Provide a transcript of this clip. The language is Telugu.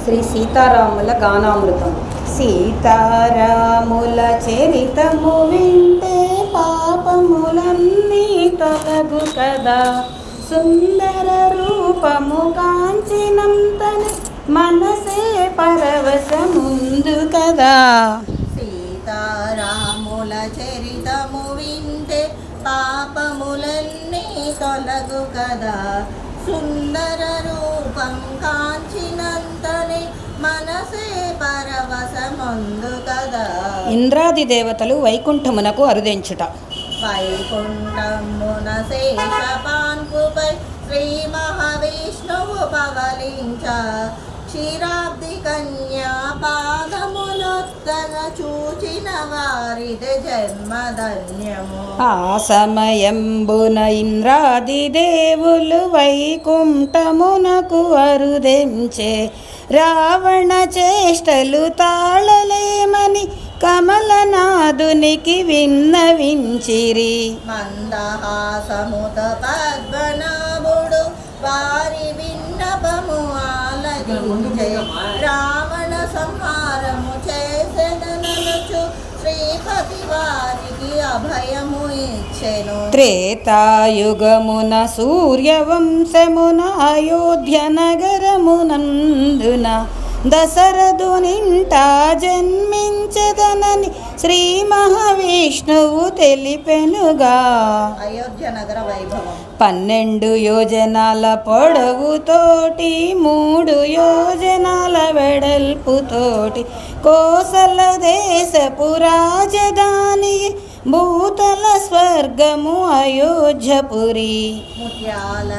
శ్రీ సీతారాముల గానామృతం. సీతారాముల చరితము వింటే పాపములన్నీ తొలగు కదా, సుందర రూపము కాంచినంతనే మనసే పరవశముందు కదా. సీతారాముల చరితము వింటే పాపములన్నీ తొలగు కదా, సుందర రూపం కాంచినంతనే మనసే పరవశముందు కదా. ఇంద్రాది దేవతలు వైకుంఠమునకు అరుదించుట. వైకుంఠమున శేషపాన్పుపై శ్రీ మహావిష్ణువు పవలించ, క్షీరాబ్ది కన్యా పాదములొత్తగ చూచిన వారిది జన్మధన్యము. ఆ సమయంబున ఇంద్రాది దేవులు వైకుంఠమునకు అరుదెంచే, రావణ చేష్టలు తాళలేమని కమలనాథునికి విన్నవించిరి. మందహాసముత పద్మనాభుడు వారి విన్నపము ఆలకించే, రావణ సంహారము చేసెదననుచు శ్రీపతి వారికి అభయము ఇచ్చెను. త్రేతాయుగమున సూర్యవంశమున అయోధ్య నగరమునందున దశరథునింట జన్మించదనని శ్రీ మహావిష్ణువు తెలిపెనుగా. అయోధ్య నగర వైభవం 12 యోజనాల పొడవుతోటి 3 యోజనాల వెడల్పుతోటి కోసల దేశపు రాజధాని భూతల స్వర్గము అయోధ్యపురి. ముత్యాల